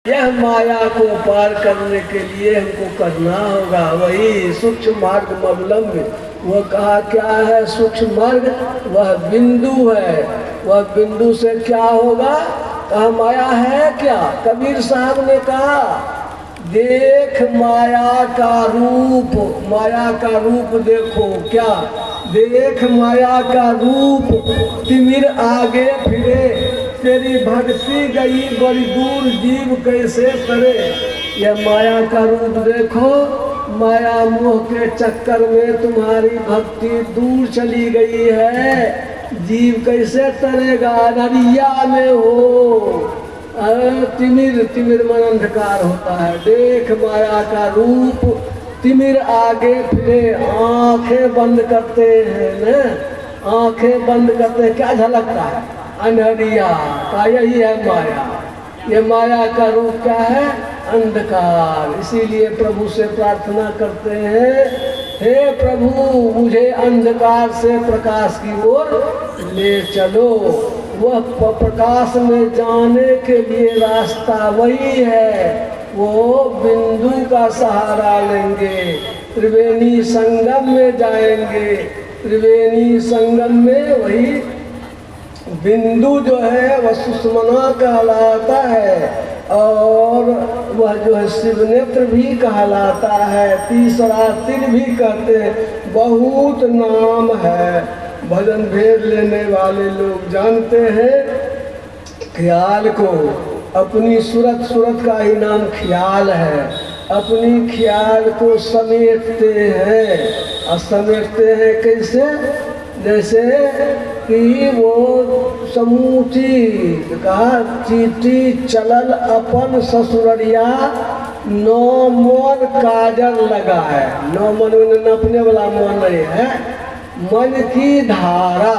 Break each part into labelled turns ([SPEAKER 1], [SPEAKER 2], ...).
[SPEAKER 1] यह माया को पार करने के लिए हमको करना होगा वही सूक्ष्म मार्ग अवलंबन। वह कहा क्या है सूक्ष्म मार्ग? वह बिंदु है। वह बिंदु से क्या होगा? कहा माया है क्या? कबीर साहब ने कहा देख माया का रूप, माया का रूप देखो। क्या देख माया का रूप, तिमिर आगे फिरे, तेरी भक्ति गई बड़ी दूर, जीव कैसे करे। यह माया का रूप देखो, माया मोह के चक्कर में तुम्हारी भक्ति दूर चली गई है, जीव कैसे तरेगा। नरिया में हो तिमिर, तिमिर मन अंधकार होता है। देख माया का रूप, तिमिर आगे फिरे, आंखें बंद करते हैं न, आंखें बंद करते क्या झलकता है? अंधरिया का यही है माया। ये माया का रूप क्या है? अंधकार। इसीलिए प्रभु से प्रार्थना करते हैं, हे प्रभु मुझे अंधकार से प्रकाश की ओर ले चलो। वह प्रकाश में जाने के लिए रास्ता वही है, वो बिंदु का सहारा लेंगे, त्रिवेणी संगम में जाएंगे। त्रिवेणी संगम में वही बिंदु जो है वह सुषमना कहलाता है, और वह जो है शिवनेत्र भी कहलाता है, तीसरा तिर भी कहते हैं। बहुत नाम है, भजन भेद लेने वाले लोग जानते हैं। ख्याल को अपनी सूरत, सूरत का ही नाम ख्याल है, अपनी ख्याल को समेटते हैं। और समेटते हैं कैसे? जैसे कि वो समूची कहा चीटी चलल अपन ससुररिया, 9 मन काजल लगा है। 9 मन में नपने वाला मन नहीं है, मन की धारा,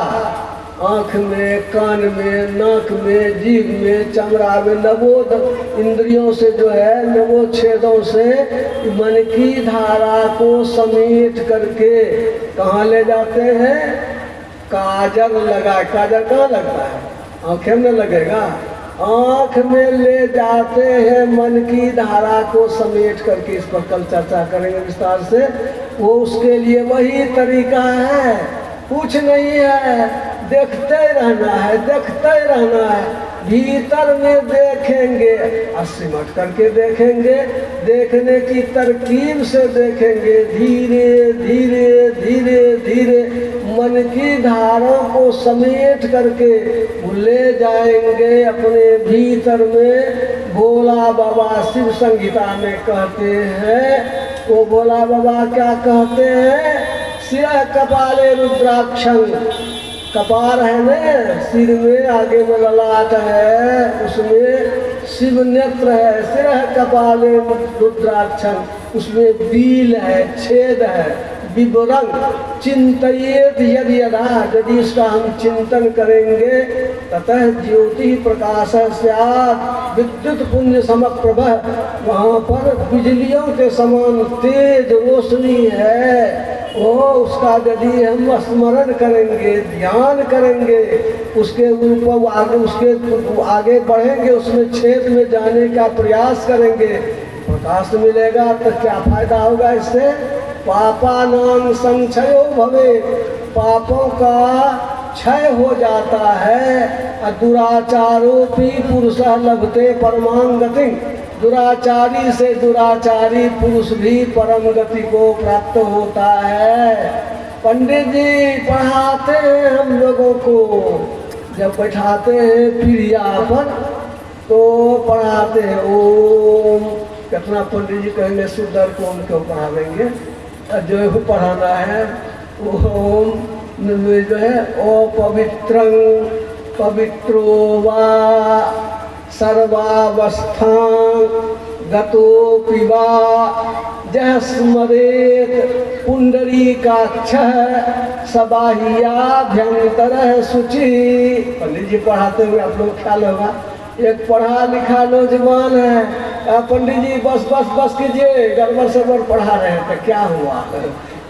[SPEAKER 1] आँख में, कान में, नाक में, जीभ में, चमड़ा में, नवोद इंद्रियों से जो है, नवो छेदों से मन की धारा को समेट करके कहाँ ले जाते हैं? काजल लगा। काजल कहाँ लगता है? आँखें में लगेगा। आँख में ले जाते हैं मन की धारा को समेट करके। इस पर कल चर्चा करेंगे विस्तार से। वो उसके लिए वही तरीका है, कुछ नहीं है, देखते रहना है, देखते रहना है। भीतर में देखेंगे, सिमट करके देखेंगे, देखने की तरकीब से देखेंगे, धीरे धीरे धीरे धीरे मन की धारा को समेट करके ले जाएंगे अपने भीतर में। भोला बाबा शिव संहिता में कहते हैं, वो भोला बाबा क्या कहते हैं? सिर कपाले रुद्राक्षं, कपाल है न, सिर में आगे में ललाट है, उसमें शिव नेत्र है। सिर कपाले रुद्राक्षं, उसमें बील है, छेद है। विवरंग चिंतित यदि यदा, यदि इसका हम चिंतन करेंगे, ततः ज्योति प्रकाश स्यात् विद्युत पुंज समप्रभ, वहाँ पर बिजलियों के समान तेज रोशनी है। वो उसका यदि हम स्मरण करेंगे, ध्यान करेंगे, उसके ऊपर आगे, उसके आगे बढ़ेंगे, उसमें छेद में जाने का प्रयास करेंगे, प्रकाश मिलेगा। तो क्या फायदा होगा इससे? पापानां संक्षयो भवे, पापों का क्षय हो जाता है। दुराचारोपि पुरुषः लभते परमां गतिं, दुराचारी से दुराचारी पुरुष भी परम गति को प्राप्त होता है। पंडित जी पढ़ाते हैं हम लोगों को, जब बैठाते हैं पीढ़िया पर तो पढ़ाते हैं ओम। कितना पंडित जी कहेंगे सुंदर को उनको पढ़ावेंगे, जो पढ़ाना है ओम जो है ओ पवित्रं पवित्रो वा सर्वावस्थां गतोऽपि वा जह स्मरेत पुंडरीकाक्षः सबाह्याभ्यंतरः शुचि। पंडित जी पढ़ाते हुए आप लोग ख्याल होगा, एक पढ़ा लिखा नौजवान है, पंडित जी बस बस बस कीजिए, गड़बड़ सड़बड़ पढ़ा रहे हैं। तो क्या हुआ?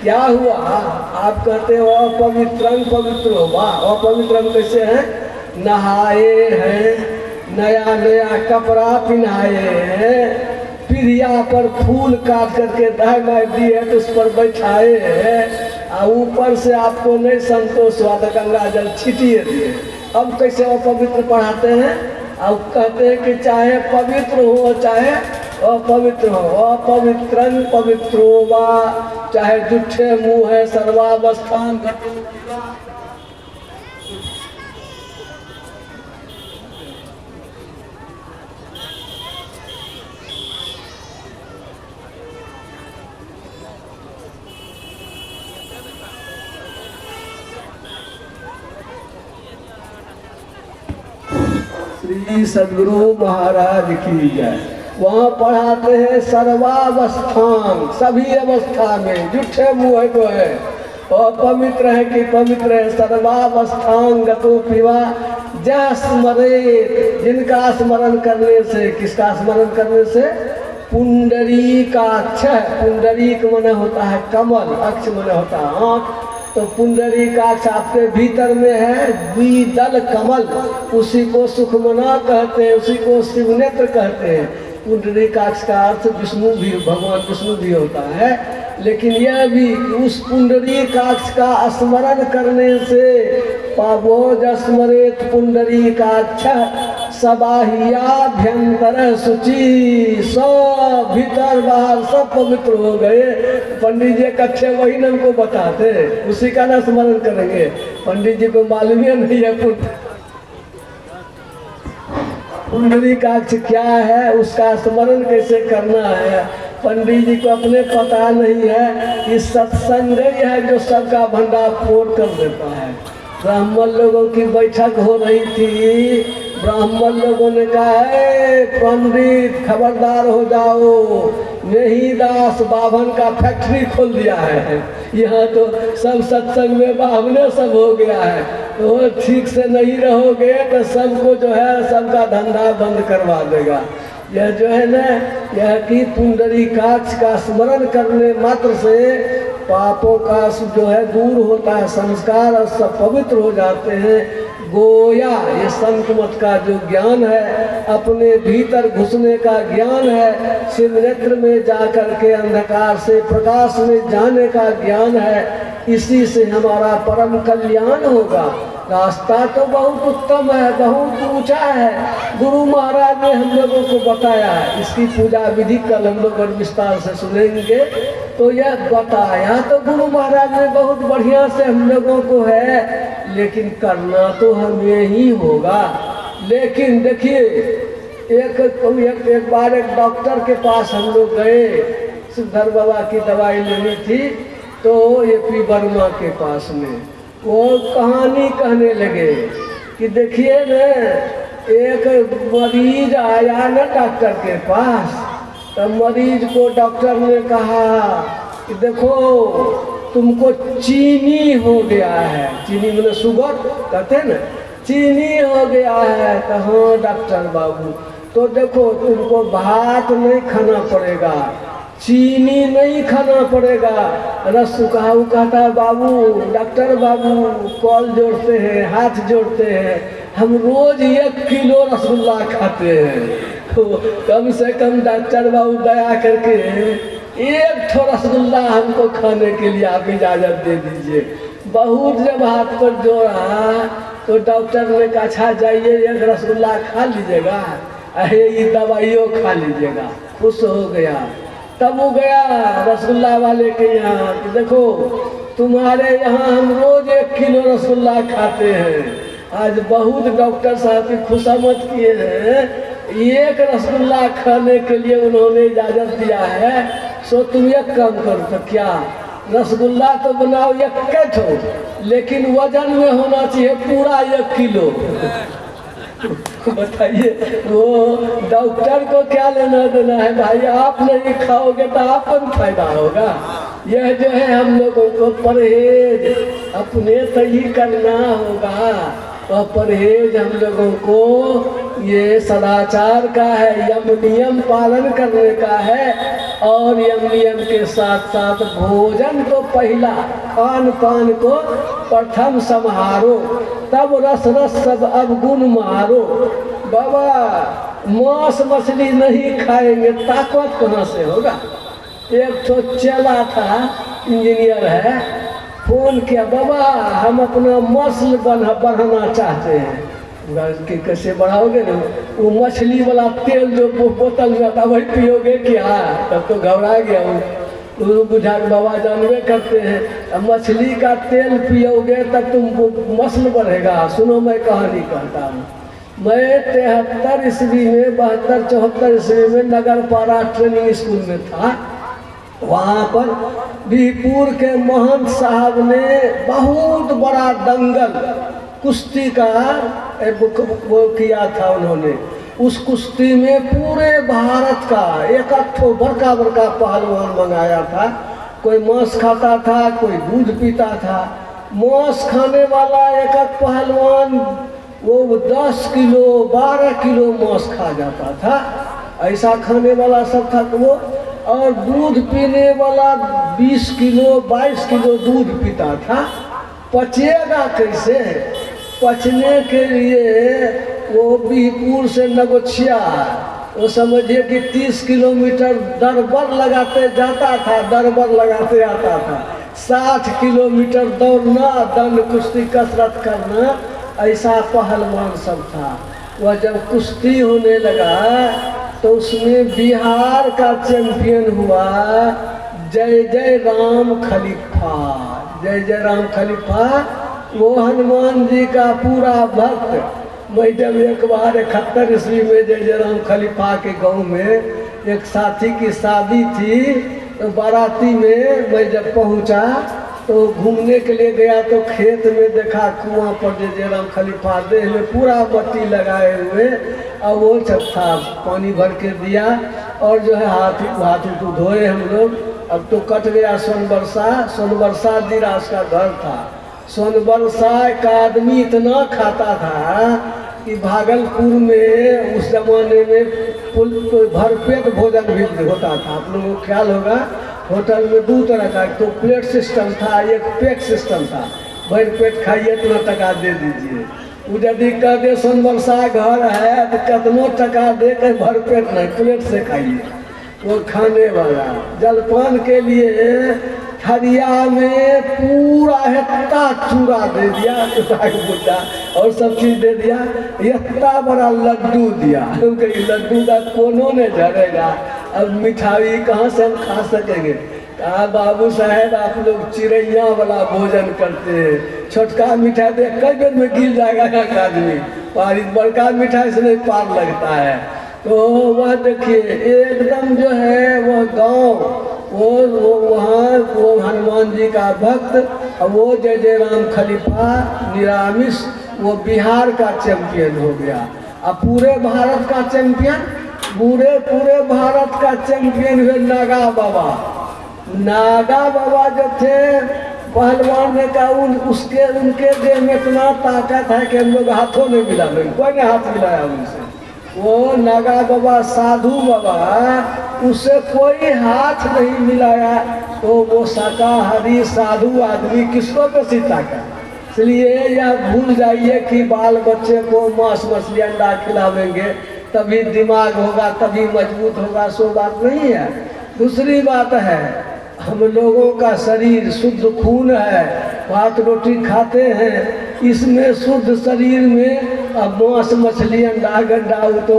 [SPEAKER 1] क्या हुआ? आप कहते हो अपवित्रं पवित्रो वा, अपवित्रं कैसे है? नहाए हैं, नया नया कपड़ा पहनाए हैं, पीढ़िया पर फूल काट करके ढाई दिए तो उस पर बैठाए हैं, और ऊपर से आपको नहीं संतोष हुआ तो गंगा जल छिटिए दिए। अब कैसे अपवित्र पढ़ाते हैं? अब कहते हैं कि चाहे पवित्र हो चाहे अपवित्र हो, अपवित्रं पवित्रो वा, चाहे जुठे मुँह है सर्वावस्थान घटो। श्री सद्गुरु महाराज की जय। वहाँ पढ़ाते हैं सर्वावस्थान, सभी अवस्था में, जुठे मुँह को है और पवित्र है कि पवित्र है, सर्वावस्थान गतो पिवा जय स्मरेत, जिनका स्मरण करने से, किसका स्मरण करने से? पुंडरीकाक्ष, पुंडरीक मन होता है कमल, अक्ष मन होता है आँख, तो पुंडरीकाक्ष आपके भीतर में है, द्विदल कमल, उसी को सुखमना कहते हैं, उसी को शिवनेत्र कहते हैं। पुंडरीकाक्ष का अर्थ विष्णु भी, भगवान विष्णु भी होता है, लेकिन यह भी उस पुंडरीकाक्ष का स्मरण करने से पावोज स्मरेत पुंडरीकाक्ष सबाह्याभ्यंतर शुचि, सब भीतर बाहर सब पवित्र हो गए। पंडित जी कच्चे वही न हमको बताते, उसी का ना स्मरण करेंगे। पंडित जी को मालूम ही नहीं है पुंडरीकाक्ष क्या है, उसका स्मरण कैसे करना है, पंडित जी को अपने पता नहीं है। कि सत्संग है जो सबका भंडाफोड़ कर देता है। ब्राह्मण लोगों की बैठक हो रही थी, ब्राह्मण लोगों ने कहा है पंडित खबरदार हो जाओ, नहीं दास बाभन का फैक्ट्री खोल दिया है, यहाँ तो सब सत्संग में बाभने सब हो गया है, तो ठीक से नहीं रहोगे तो सबको जो है सबका धंधा बंद करवा देगा। यह जो है ना, यह कि पुंडरीकाक्ष का स्मरण करने मात्र से पापों का जो है दूर होता है, संस्कार और सब पवित्र हो जाते हैं। गोया ये संत मत का जो ज्ञान है, अपने भीतर घुसने का ज्ञान है, शिव नेत्र में जाकर के अंधकार से प्रकाश में जाने का ज्ञान है, इसी से हमारा परम कल्याण होगा। रास्ता तो बहुत उत्तम है, बहुत ऊंचा है, गुरु महाराज ने हम लोगों को बताया है। इसकी पूजा विधि कल हम लोग विस्तार से सुनेंगे। तो यह बताया तो गुरु महाराज ने बहुत बढ़िया से हम लोगों को है, लेकिन करना तो हमें ही होगा। लेकिन देखिए एक बार एक डॉक्टर के पास हम लोग गए, सिद्धर बाबा की दवाई लेनी थी, तो ये पी वर्मा के पास में वो कहानी कहने लगे कि देखिए न, एक मरीज आया न डॉक्टर के पास, तो मरीज को डॉक्टर ने कहा कि देखो तुमको चीनी हो गया है, चीनी मतलब शुगर कहते हैं ना, चीनी हो गया है। तो हाँ डॉक्टर बाबू, तो देखो तुमको भात नहीं खाना पड़ेगा, चीनी नहीं खाना पड़ेगा। रस कहता बाबू, डॉक्टर बाबू कॉल जोड़ते हैं, हाथ जोड़ते हैं, हम रोज 1 किलो रसगुल्ला खाते हैं, तो कम से कम डॉक्टर बाबू दया करके 1 ठो रसगुल्ला हमको खाने के लिए आप इजाज़त दे दीजिए। बहुत जब हाथ पर जोड़ा तो डॉक्टर ने कहा अच्छा जाइए 1 रसगुल्ला खा लीजिएगा, अरे ये दवाइयों खा लीजिएगा। खुश हो गया। तब वो गया रसगुल्ला वाले के यहाँ कि देखो तुम्हारे यहाँ हम रोज 1 किलो रसगुल्ला खाते हैं, आज बहुत डॉक्टर साहब की खुशामद किए हैं, 1 रसगुल्ला खाने के लिए उन्होंने इजाज़त दिया है। सो तुम एक काम करो, तो क्या रसगुल्ला तो बनाओ 1 ठो, लेकिन वजन में होना चाहिए पूरा 1 किलो। बताइए वो डॉक्टर को क्या लेना देना है भाई, आप नहीं खाओगे तो आपको फायदा होगा। यह जो है हम लोगों को परहेज अपने से ही करना होगा, और परहेज हम लोगों को ये सदाचार का है, यम नियम पालन करने का है। और यम नियम के साथ साथ भोजन को पहला, खान पान को प्रथम समारो, तब रस रस सब अवगुण मारो। बाबा मांस मछली नहीं खाएंगे, ताकत कहाँ से होगा। एक तो चला था, इंजीनियर है, फोन किया, बाबा हम अपना मसल बढ़ाना चाहते हैं। कि कैसे बढ़ाओगे ना, वो मछली वाला तेल जो बोतल में आता वही पियोगे क्या। तब तो घबरा गया हूँ। बुझा के बाबा जानवे करते हैं, अब मछली का तेल पियोगे तब तुम मसल बढ़ेगा। सुनो मैं कहानी कहता हूँ। मैं 73 ईस्वी में 72-74 ईस्वी में नगरपाड़ा ट्रेनिंग स्कूल में था। वहाँ पर बीरपुर के महंत साहब ने बहुत बड़ा दंगल कुश्ती का वो किया था उन्होंने। उस कुश्ती में पूरे भारत का एक बड़का बड़का पहलवान मंगाया था। कोई मांस खाता था, कोई दूध पीता था। मांस खाने वाला एक पहलवान वो 10 किलो 12 किलो मांस खा जाता था, ऐसा खाने वाला सब था वो। और दूध पीने वाला 20 किलो 22 किलो दूध पीता था। पचेगा कैसे? पचने के लिए वो बीरपुर से नगोछिया, वो समझिए कि 30 किलोमीटर दरबर लगाते जाता था, दरबर लगाते आता था। 60 किलोमीटर दौड़ना, दंड कुश्ती कसरत करना, ऐसा पहलवान सब था। वह जब कुश्ती होने लगा तो उसमें बिहार का चैंपियन हुआ जय जय राम खलीफा। जय जय राम खलीफा वो हनुमान जी का पूरा भक्त। मैं जब एक बार 71 ईस्वी में जय जय राम खलीफा के गांव में एक साथी की शादी थी, तो बाराती में मैं जब पहुंचा तो घूमने के लिए गया तो खेत में देखा कुआं पर जय जय राम खलीफा देह में पूरा बत्ती लगाए हुए, और वो सब था, पानी भर के दिया। और जो है हाथ धोए हम लोग। अब तो कट गया सोनबरसा जीरा उसका घर था। सोनबरसा का आदमी इतना खाता था कि भागलपुर में उस जमाने में भरपेट भोजन भी होता था। आप लोगों को ख्याल होगा, होटल में 2 तरह का, तो प्लेट सिस्टम था, एक पैक सिस्टम था। भर पेट खाइए इतना टका दे दीजिए। वो यदि कह दे सोनबरसा घर है तो कितनों टका दे कर भर पेट नहीं, प्लेट से खाइए। वो खाने वाला जलपान के लिए थरिया में पूरा हेत्ता चूड़ा दे दिया, बुड्ढा और सब चीज दे दिया। इतना बड़ा लड्डू दिया, क्योंकि लड्डू का कोनो नहीं झड़ेगा। अब मिठाई कहाँ से हम खा सकेंगे। कहा बाबू साहेब आप लोग चिड़ैया वाला भोजन करते हैं, छोटका मिठाई दे कई दिन में गिर जाएगा एक आदमी, पारी बड़का मिठाई से नहीं पार लगता है। तो वह देखिए एकदम जो है वह गांव वो वहाँ वो हनुमान जी का भक्त, और वो जय जय राम खलीफा निरामिष वो बिहार का चैंपियन हो गया। अब पूरे भारत का चैंपियन, पूरे भारत का चैंपियन हुए नागा बाबा। नागा बाबा जो थे पहलवान ने कहा उनके देह में इतना ताकत है कि हम लोग हाथों नहीं मिला, कोई ने हाथ मिलाया उनसे। वो नागा बाबा साधु बाबा, उससे कोई हाथ नहीं मिलाया। तो वो शाकाहारी साधु आदमी किसको बेसी ताकत। इसलिए यह भूल जाइए कि बाल बच्चे को मांस मछली अंडा खिलावेंगे तभी दिमाग होगा, तभी मजबूत होगा, सो बात नहीं है। दूसरी बात है, हम लोगों का शरीर शुद्ध खून है, भात रोटी खाते हैं, इसमें शुद्ध शरीर में अब मांस मछली अंडा गड्ढा हो तो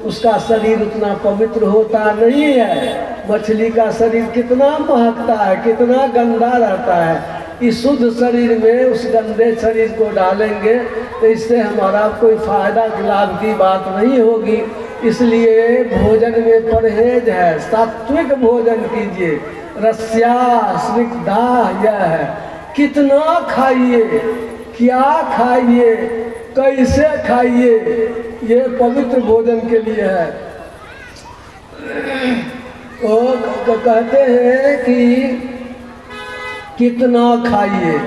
[SPEAKER 1] उसका शरीर उतना पवित्र होता नहीं है। मछली का शरीर कितना महकता है, कितना गंदा रहता है। इस शुद्ध शरीर में उस गंदे शरीर को डालेंगे तो इससे हमारा कोई फायदा लाभ की बात नहीं होगी। इसलिए भोजन में परहेज है, सात्विक भोजन कीजिए। रस्या स्निग्धा यह है, कितना खाइए, क्या खाइए, कैसे खाइए, ये पवित्र भोजन के लिए है। तो कहते हैं कि कितना खाइए।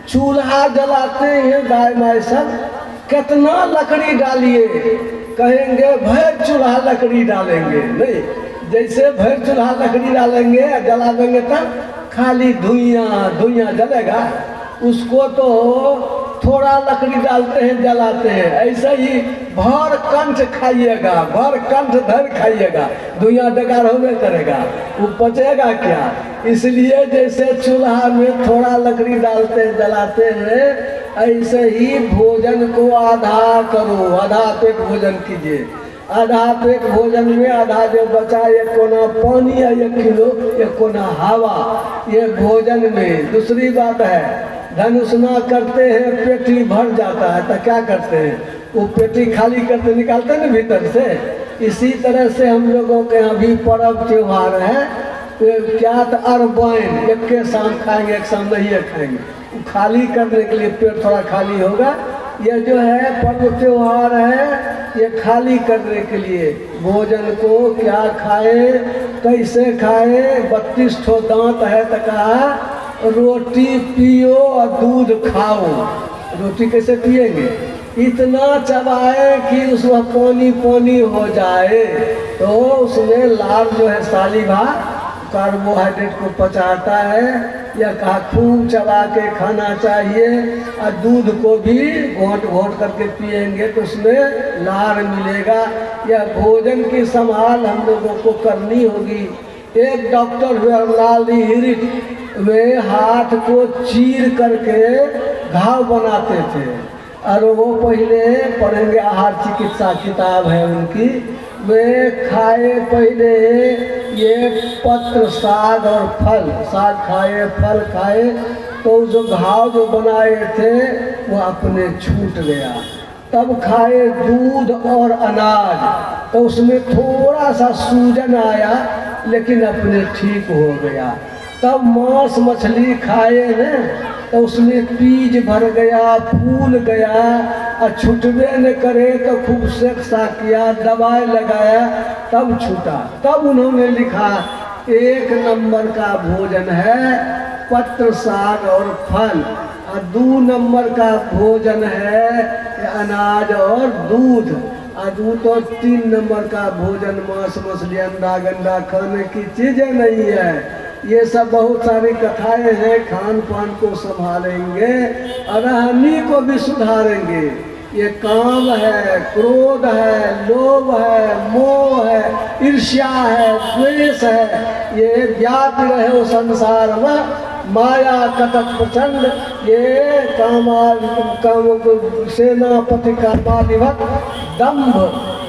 [SPEAKER 1] चूल्हा जलाते हैं गाय माय सब, कितना लकड़ी डालिए, कहेंगे भर चूल्हा लकड़ी डालेंगे, नहीं, जैसे भर चूल्हा लकड़ी डालेंगे जला देंगे तब खाली धुइयाँ जलेगा। उसको तो थोड़ा लकड़ी डालते हैं जलाते हैं, ऐसे ही भर कंठ खाइएगा, भर कंठ धर खाइएगा, दुनिया डकार होने करेगा, वो पचेगा क्या। इसलिए जैसे चूल्हा में थोड़ा लकड़ी डालते जलाते हैं, ऐसे ही भोजन को आधा करो, आधा पेट भोजन कीजिए। आधा पेट भोजन में आधा जो बचा, एक कोना पानी है, 1 किलो, 1 कोना हवा, ये भोजन में। दूसरी बात है, धनुषना करते हैं, पेटी भर जाता है, तो क्या करते हैं, वो पेटी खाली करते निकालते हैं ना भीतर से। इसी तरह से हम लोगों के यहाँ भी पर्व त्योहार है, तो क्या तो अरबाइन एक के शाम खाएंगे, एक शाम नहीं खाएंगे, खाली करने के लिए पेट थोड़ा खाली होगा। ये जो है पर्व त्योहार है, ये खाली करने के लिए भोजन को क्या खाए, कैसे खाए। 32 ठो दांत है तो कहा रोटी पियो और दूध खाओ। रोटी कैसे पिएंगे, इतना चबाए कि उसमें पानी पानी हो जाए, तो उसमें लार जो है सालिवा कार्बोहाइड्रेट को पचाता है। या कहा खूब चबा के खाना चाहिए, और दूध को भी घोंट घोंट करके पिएंगे तो उसमें लार मिलेगा। यह भोजन की संभाल हम लोगों को करनी होगी। एक डॉक्टर जवाहरलाल हिरिट वे हाथ को चीर करके घाव बनाते थे, और वो पहले पढ़ेंगे, आहार चिकित्सा किताब है उनकी, वे खाए पहले ये पत्र साग और फल, साग खाए फल खाए, तो जो घाव जो बनाए थे वो अपने छूट गया। तब खाए दूध और अनाज, तो उसमें थोड़ा सा सूजन आया लेकिन अपने ठीक हो गया। तब मांस मछली खाए न, तो उसमें पीज भर गया, फूल गया, और छूटबे न करे तो खूब सेक्सा किया, दवाई लगाया, तब छूटा। तब उन्होंने लिखा 1 नंबर का भोजन है पत्र साग और फल, और 2 नंबर का भोजन है अनाज और दूध, और 3 नंबर का भोजन मांस मछली अंडा गंडा खाने की चीजें नहीं है। ये सब बहुत सारी कथाएं हैं, खान पान को संभालेंगे और रहनी को भी सुधारेंगे। ये काम है, क्रोध है, लोभ है, मोह है, ईर्ष्या है, द्वेष है, ये व्याप्त रहे हो संसार में। माया कटक प्रचंड, ये काम सेनापति कामाधिपत, दंभ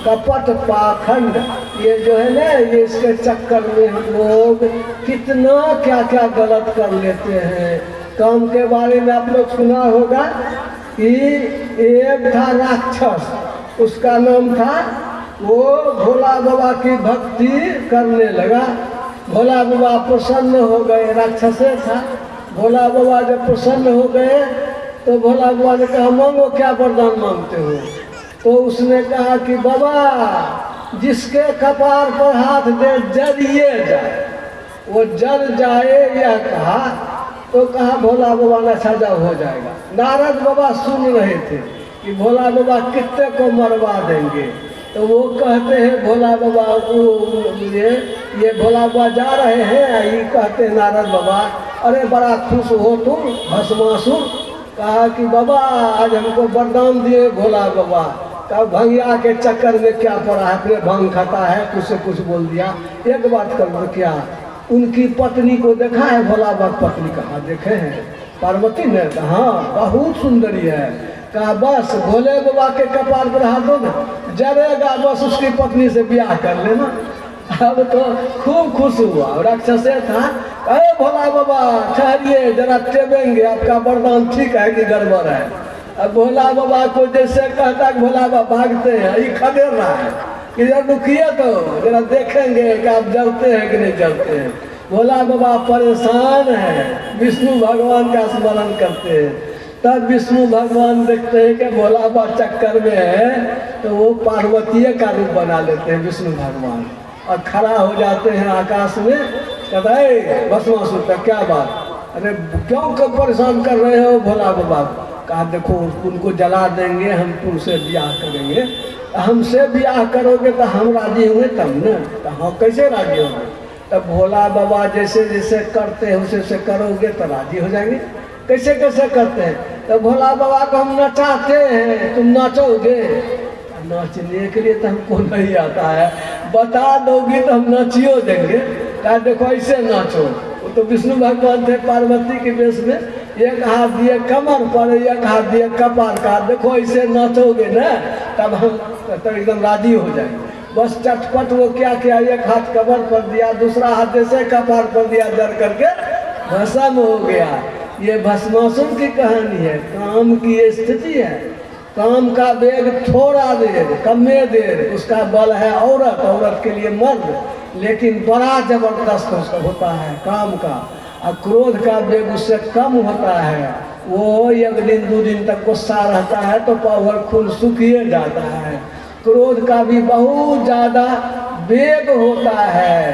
[SPEAKER 1] कपट पाखंड, ये जो है ना, ये इसके चक्कर में हम लोग कितना क्या क्या गलत कर लेते हैं। काम के बारे में आप लोग सुना होगा कि एक था राक्षस, उसका नाम था, वो भोला बाबा की भक्ति करने लगा। भोला बाबा प्रसन्न हो गए, राक्षस था। भोला बाबा जब प्रसन्न हो गए तो भोला बाबा ने कहा मांगो, क्या वरदान मांगते हो। तो उसने कहा कि बाबा जिसके कपार पर हाथ दे जरिए जाए, वो जल जाए, यह कहा। तो कहा भोला बाबा ना सजा हो जाएगा। नारद बाबा सुन रहे थे कि भोला बाबा कितने को मरवा देंगे। तो वो कहते हैं भोला बाबा को, ये भोला बाबा जा रहे हैं, ये कहते हैं नारद बाबा, अरे बड़ा खुश हो तुम भस्मासुर। कहा कि बाबा आज हमको वरदान दिए भोला बाबा। कहा भंगिया के चक्कर में क्या पड़ा है, अपने भंग खाता है, कुछ से कुछ बोल दिया। एक बात करो, क्या उनकी पत्नी को देखा है भोला बाबा पत्नी? कहा देखे हैं, पार्वती ने कहा बहुत सुंदरी है। कहा बस भोले बाबा के कपाल पर हाथ दो ना, जरेगा, बस उसकी पत्नी से ब्याह कर लेना। अब तो खूब खुश हुआ। राक्षस था, अरे भोला बाबा ठहरिए जरा टेबेंगे, आपका वरदान ठीक है कि गड़बड़ है। अब भोला बाबा को जैसे कहता कि भोला बाबा भागते हैं, ये खदेड़ रहा है कि जब रुकिए तो जरा देखेंगे कि आप जलते हैं कि नहीं जलते हैं। भोला बाबा परेशान है, विष्णु भगवान का स्मरण करते हैं। तब विष्णु भगवान देखते हैं कि भोला बाबा चक्कर में है, तो वो पार्वतीय का रूप बना लेते हैं विष्णु भगवान, और खड़ा हो जाते हैं आकाश में। कहता है भस्मासुर का क्या बात, अरे क्यों कब परेशान कर रहे हो भोला बाबा? कहा देखो उनको जला देंगे, हम तुमसे ब्याह करेंगे। हमसे ब्याह करोगे तो हम राजी होंगे तब न। तो हाँ कैसे राजी होंगे? तब भोला बाबा जैसे जैसे करते हैं उसे से करोगे तो राजी हो जाएंगे। कैसे कैसे करते हैं? तो भोला बाबा को हम नचाते हैं, तुम नाचोगे? नाचने के लिए तो हमको नहीं आता है, बता दोगी तो हम नाचियो देंगे। क्या देखो ऐसे नाचो। वो तो विष्णु भगवान थे पार्वती के वेश में, एक हाथ दिए कमर पर, एक हाथ दिए कपार का, देखो ऐसे नाचोगे ना तब हम तो एकदम राजी हो जाएंगे। बस चटपट वो क्या किया, एक हाथ कमर पर दिया, दूसरा हाथ जैसे कपार पर दिया, जड़ करके भस्म हो गया। ये भस्मासुर की कहानी है, काम की ये स्थिति है। काम का वेग थोड़ा देर, कमे देर, उसका बल है औरत, औरत के लिए मर्द, लेकिन बड़ा जबरदस्त उसका होता है काम का। और क्रोध का वेग उससे कम होता है, वो एक दिन 2 दिन तक गुस्सा रहता है तो पावर खून सूखिए जाता है। क्रोध का भी बहुत ज़्यादा वेग होता है।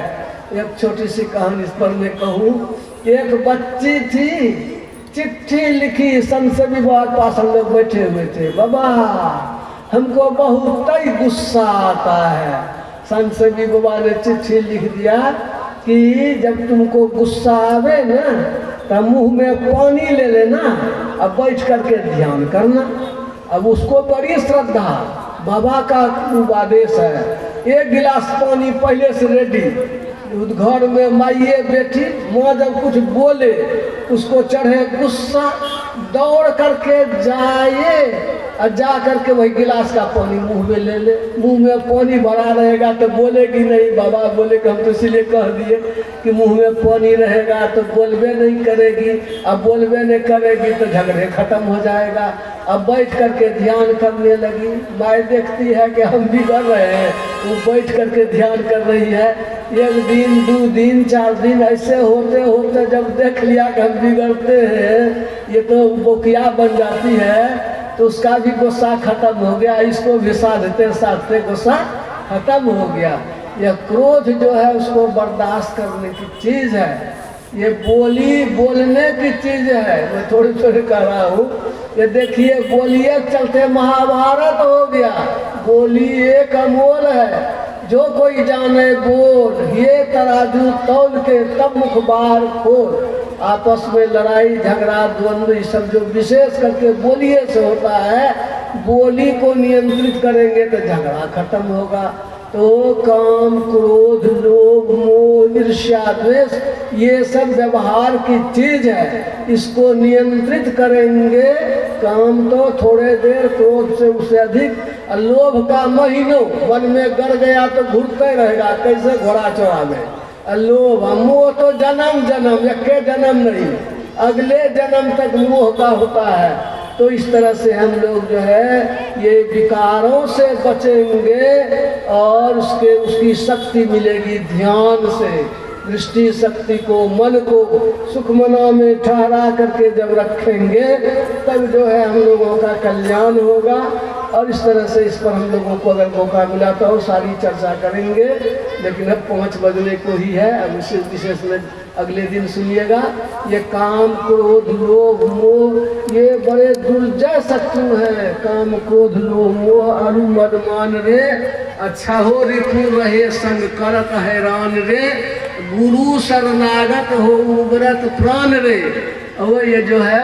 [SPEAKER 1] एक छोटी सी कहानी इस पर मैं कहूँ। एक बच्ची थी, चिट्ठी लिखी, संत विभाग पास हम लोग बैठे हुए थे। बाबा हमको बहुत ही गुस्सा आता है। संत सेवी बाबा ने चिट्ठी लिख दिया कि जब तुमको गुस्सा आवे ना तो मुंह में पानी ले लेना, अब बैठ करके ध्यान करना। अब उसको बड़ी श्रद्धा, बाबा का उपदेश है। 1 गिलास पानी पहले से रेडी। घर में माइए बेटी, माँ जब कुछ बोले उसको चढ़े गुस्सा, दौड़ करके जाए और जा करके वही गिलास का पानी मुंह में ले ले। मुंह में पानी भरा रहेगा तो बोलेगी नहीं। बाबा बोले कि हम तो इसीलिए कह दिए कि मुंह में पानी रहेगा तो बोलबे नहीं करेगी, अब बोलबे नहीं करेगी तो झगड़े खत्म हो जाएगा। अब बैठ करके ध्यान करने लगी। माँ देखती है कि हम बिगड़ रहे हैं, वो बैठ करके ध्यान कर रही है। 1 दिन 2 दिन 4 दिन ऐसे होते होते जब देख लिया कि हम बिगड़ते हैं, ये तो बोकिया बन जाती है, तो उसका भी गुस्सा खत्म हो गया। इसको भी साधते साधते गुस्सा खत्म हो गया। यह क्रोध जो है उसको बर्दाश्त करने की चीज़ है। ये बोलने की चीज़ है। मैं थोड़ी थोड़ी कह रहा हूँ। ये देखिए बोलिए चलते महाभारत हो गया। बोली एक अमोल है, जो कोई जाने बोल, ये तराजू तौल के तब मुखबार खोल। आपस में लड़ाई झगड़ा द्वंद्व ये सब जो विशेष करके बोलिए से होता है, बोली को नियंत्रित करेंगे तो झगड़ा खत्म होगा। तो काम, क्रोध, लोभ, मोह, ईर्ष्या, द्वेष ये सब व्यवहार की चीज है। इसको नियंत्रित करेंगे। काम तो थोड़े देर, क्रोध से उससे अधिक, लोभ का महीनों मन में गड़ गया तो घूरते रहेगा, कैसे घोड़ा चौरावे। लोभ, मोह तो जन्म जन्म, एक जन्म नहीं, अगले जन्म तक मोह का होता है। तो इस तरह से हम लोग जो है ये विकारों से बचेंगे और उसकी शक्ति मिलेगी ध्यान से। दृष्टि शक्ति को, मन को सुखमना में ठहरा करके जब रखेंगे तब जो है हम लोगों का कल्याण होगा। और इस तरह से इस पर हम लोगों को अगर मौका मिला तो सारी चर्चा करेंगे, लेकिन अब 5 बजने को ही है। अब विशेष में अगले दिन सुनिएगा। ये काम, क्रोध, लोभ, मोह ये बड़े दुर्जय शत्रु हैं। काम, क्रोध, लोभ, मोह अरु मदमान रे, अच्छा हो रिपु रहे संग करत हैरान रे, गुरु शरणागत हो उबरत प्राण रे। और ये जो है